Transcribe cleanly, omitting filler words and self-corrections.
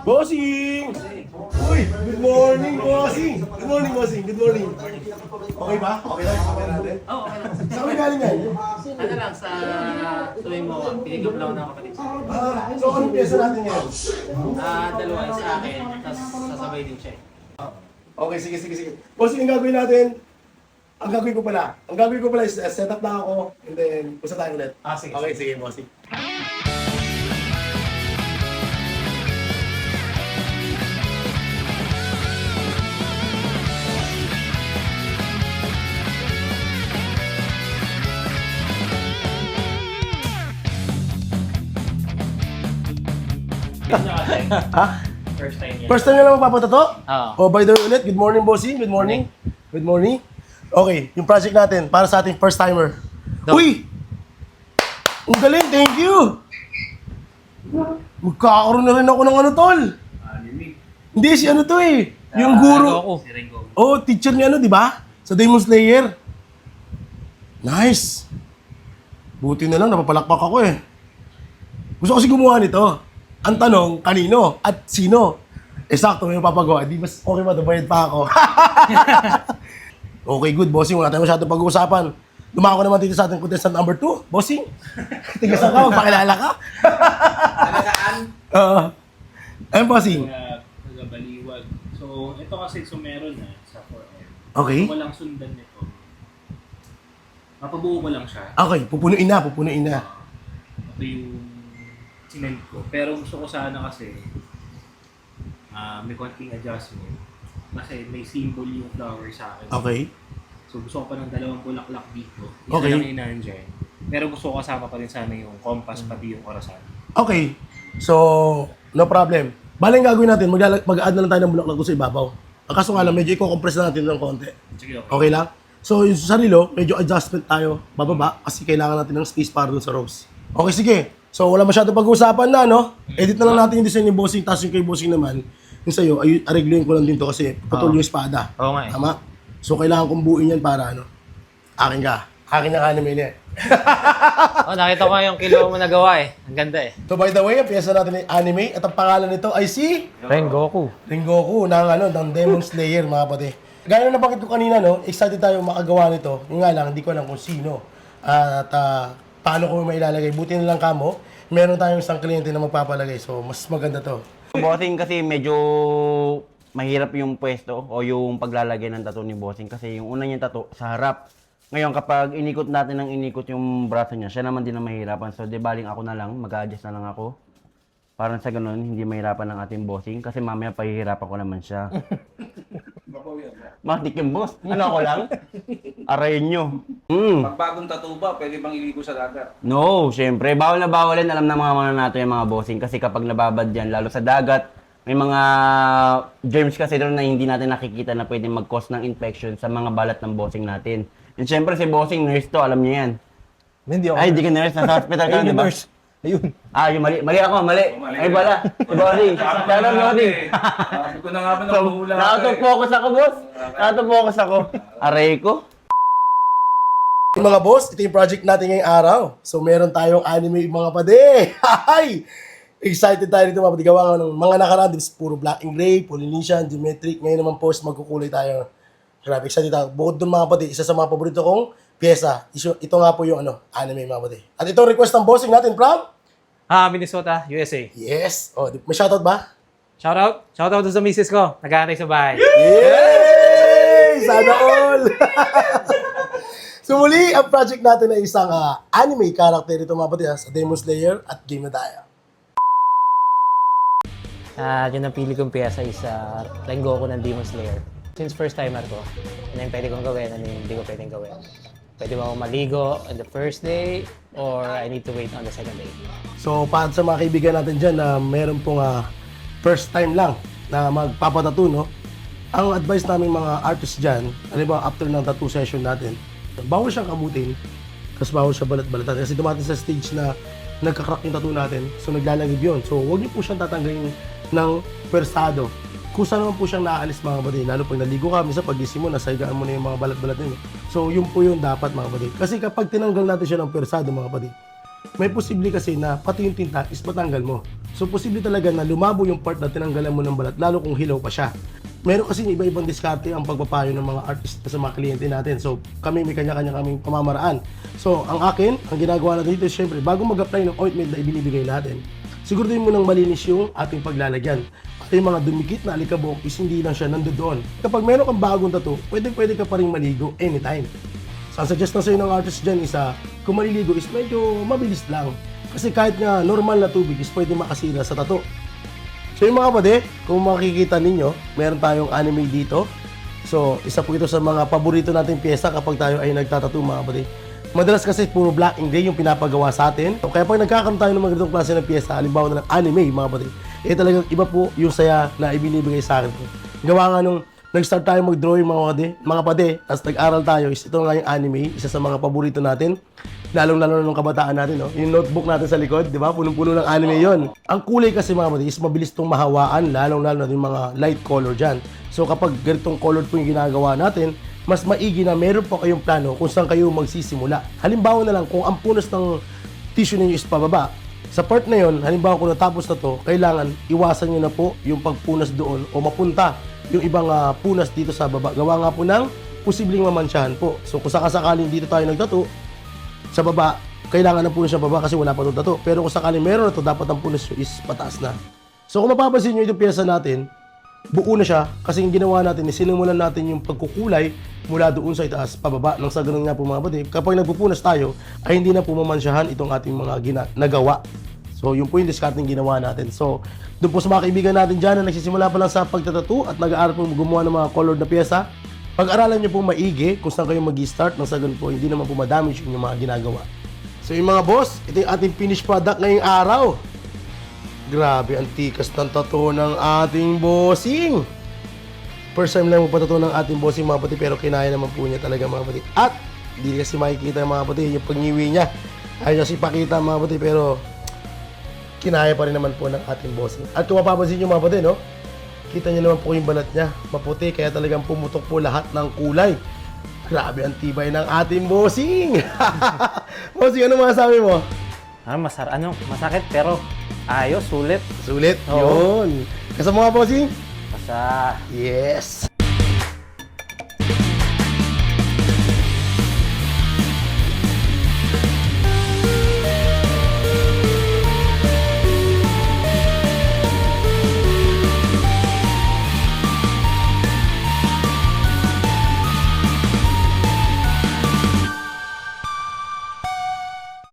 Bossing! Uy, good morning, bossing! Good morning, bossing. Good morning. Okay ba? Okay lang, okay natin? Oo, okay lang. Saan kami galing yan? Ano lang, sa tuwing mo, pinigap lang ng kapatid. So anong pyesa natin ngayon? Dalawa yung sa akin, tapos sasabay din siya. Okay, sige. Bossing, ang gagawin natin, ang gagawin ko pala is set up na ako, and then usap tayo ulit. Sige. Okay, sige, bossing. Ha? First time yan. First time na lang magpapatato? Oo. Oh, by the way ulit, good morning, bossing. Good morning. Good morning. Okay, yung project natin para sa ating first timer. Go. Uy! Ang galing, thank you! Magkakaroon na rin ako ng ano, tol. Hindi, si ano to eh. Yung guru. Si Ringo. Oh, teacher niya ano, di ba? Sa Demon Slayer. Nice. Buti na lang, napapalakpak ako eh. Gusto kasi gumawa nito. Ang tanong, kanino at sino? Sakto, may papagawa. Di mas okay ba? Bayad pa ako. Okay, good, bossing. Wala tayong masyadong pag-uusapan. Dumako naman dito sa ating contestant number 2. Bossing, tigasan ka, magpakilala ka. Talagaan? Ayun, bossing. Nagabaliwag. So, ito kasi meron na sa 4M. Okay. Kung walang sundan nito, mapabuo ko lang siya. Okay, pupunuin na. Ito yung sinend ko. Pero gusto ko sana kasi may konting adjustment. Kasi may symbol yung flower sa akin. Okay. So gusto ko pa ng dalawang bulaklak dito. Isa Okay. lang yung nandyan. Pero gusto ko kasama pa rin sana yung compass pati yung orasan. Okay. So, no problem. Bale, ang gagawin natin, mag-add na lang tayo ng bulaklak doon sa ibabaw. Ang kaso nga lang, medyo i-compress na natin ng konti. Sige, okay. Okay lang? So, yung sa sarilo, medyo adjustment tayo, bababa, kasi kailangan natin ng space para doon sa rose. Okay, sige. So, wala masyadong pag-uusapan na, no? Edit na lang natin yung design ni Bossing, tapos yung kay Bossing naman, yung sa'yo, aregluin ko lang din to kasi putol yung espada. Oo nga eh. Tama? So, kailangan kong buuin yan para ano? Akin ka. Akin ang anime niya. Nakita ko yung kilo mo nagawa eh. Ang ganda eh. So, by the way, ang piyesa natin ay anime at ang pangalan nito ay si Rengoku. Rengoku ng Demon Slayer, mga kapatid. Gaya na nabanggit ko kanina, no, excited tayo makagawa nito. Yung nga lang, hindi ko alam kung sino. At paano ko mailalagay. Buti na lang kamo, meron tayong isang kliyente na magpapalagay. So, mas maganda to. Bossing kasi medyo mahirap yung pwesto o yung paglalagay ng tattoo ni Bossing kasi yung una niyang tattoo sa harap. Ngayon kapag inikot natin ng inikot yung braso niya, siya naman din ang mahirapan. So di baling ako na lang, mag-a-adjust na lang ako. Parang sa ganun, hindi mahirapan ng ating Bossing kasi mamaya pahihirapan ko naman siya. Matik yung boss. Ano ako lang? Arayin nyo. Pag bagong tattoo ba, pwede bang iligo sa dagat? No, syempre. Bawal na bawal yan. Alam na mga nato yung mga Bossing kasi kapag nababad yan, lalo sa dagat, may mga germs kasi doon na hindi natin nakikita na pwede mag-cause ng infection sa mga balat ng Bossing natin. And syempre si Bossing, nurse to, alam niyo yan. Hindi ako. Ay, di ka nurse. Nasa hospital ka, di ba? Nurse. Ayun. Yung mali. Mali ako, mali. Mali. Ay, bala. Si Bossing. Shout out, Bossing. Sabi ko na nga ba So, nabuhula Out-of-focus ako, boss. Out-of-focus ako. Aray ko. Yung mga boss, ito yung project natin ngayong araw. So, meron tayong anime mga pade. Hi! Excited tayo dito mga pade. Gawa ng mga nakaraan. Puro black and gray, Polynesian, geometric. Ngayon naman post, magkukulay tayo. Grabe, excited tayo. Bukod doon mga pade, isa sa mga paborito kong pyesa. Ito nga po yung anime mga pade. At itong request ng bossing natin from? Minnesota, USA. Yes. Oh, may shoutout ba? Shoutout. Shoutout sa misis ko. Nag-aantay sa bahay. Yay! Sana all! So muli, ang project natin ay isang anime character ito mga pati sa Demon Slayer at Game na tayo. Yung napili kong piyesa is Rengoku ng Demon Slayer. Since first timer ko, ano yung pwede kong gawin, ano yung hindi ko pwedeng gawin. Pwede ba akong maligo on the first day or I need to wait on the second day? So para sa mga kaibigan natin dyan na meron pong first time lang na magpapatattoo, no? Ang advice namin mga artists dyan, ano ba after ng tattoo session natin, bawal siyang kamutin, kasi bawal siya balat-balatan. Kasi dumating sa stage na nagka-crack yung tattoo natin, so naglalagib yun. So huwag niyo po siyang tatanggalin ng persado. Kusa naman po siyang naaalis mga kapatid, lalo pag naligo ka, minsan pagising mo, nasaygaan mo na yung mga balat-balat nyo. So yun po yung dapat mga kapatid. Kasi kapag tinanggal natin siya ng persado mga kapatid, may posible kasi na pati yung tinta is matanggal mo. So posible talaga na lumabo yung part na tinanggalan mo ng balat, lalo kung hilaw pa siya. Meron kasi iba-ibang diskarte ang pagpapayo ng mga artist sa mga kliyente natin. So kami may kanya-kanya kaming pamamaraan. So ang akin, ang ginagawa natin dito is syempre, bago mag-apply ng ointment na ibinibigay natin, siguraduhin mo nang malinis yung ating paglalagyan. At yung mga dumikit na alikabok is hindi lang siya nandoon. Kapag meron kang bagong tattoo, pwede ka pa rin maligo anytime. So ang suggest na sa'yo ng artist dyan is kung maliligo is medyo mabilis lang. Kasi kahit nga normal na tubig is pwede makasira sa tattoo. So yung mga kapatid, kung makikita ninyo, meron tayong anime dito. So isa po ito sa mga paborito nating pyesa kapag tayo ay nagtatattoo mga kapatid. Madalas kasi puro black and gray yung pinapagawa sa atin. So, kaya pag nagkakaroon tayo ng mga ganitong klase ng pyesa, halimbawa na ng anime mga kapatid, talagang iba po yung saya na ibinibigay sa akin po. Gawa nga nung nag-start tayo mag-drawing mga kapatid, tapos nag-aral tayo, is ito nga yung anime, isa sa mga paborito natin. Lalong-lalo na nung kabataan natin, no? Yung notebook natin sa likod, di ba? Punong-puno ng anime yon. Ang kulay kasi mga kapatid is mabilis itong mahawaan, lalong-lalo na yung mga light color dyan. So kapag ganitong color po yung ginagawa natin, mas maigi na meron po kayong plano kung saan kayo magsisimula. Halimbawa na lang, kung ang punas ng tissue ninyo is pababa, sa part na yon, halimbawa kung natapos na to, kailangan iwasan nyo na po yung pagpunas doon o mapunta yung ibang punas dito sa baba. Gawa nga po ng posibleng mamansyahan po. So kung sakasakaling dito tayo nagtattoo, sa baba, kailangan ng punas sa baba kasi wala pa itong tattoo. Pero kung sakaling meron na to, dapat ang punas is pataas na. So kung mapapansin nyo itong pyesa natin, buo na siya kasi yung ginawa natin is sinimulan natin yung pagkukulay mula doon sa itaas pababa. Nang sa ganun nga po mga kapatid, kapag nagpupunas tayo ay hindi na po mamansyahan itong ating mga nagawa. So yun po yung discarding ginawa natin. So doon po sa mga kaibigan natin dyan na nagsisimula pa lang sa pagtatattoo at nag-aaral po gumawa ng mga colored na pyesa, pag-aralan nyo po maigi kung saan kayo mag-start. Nang sa ganun po hindi naman po madamage yung mga ginagawa. So yung mga boss, ito yung ating finished product ngayong araw. Grabe, ang tikas ng tattoo ng ating bossing. First time lang magpatattoo ng ating bossing mga kapatid, pero kinaya naman po niya talaga mga kapatid. At hindi kasi makikita mga kapatid yung pangiwi niya. Ayaw kasi pakita mga kapatid, pero kinaya pa rin naman po ng ating bossing. At kung mapapansin nyo mga kapatid, no? Kita nyo naman po yung balat niya. Maputi, kaya talagang pumutok po lahat ng kulay. Grabe, ang tibay ng ating bossing. Bossing, ano masasabi mo? Masakit pero ayos, sulit. Sulit. Oo. Yun. Kasama mga bossing? Basta Yes.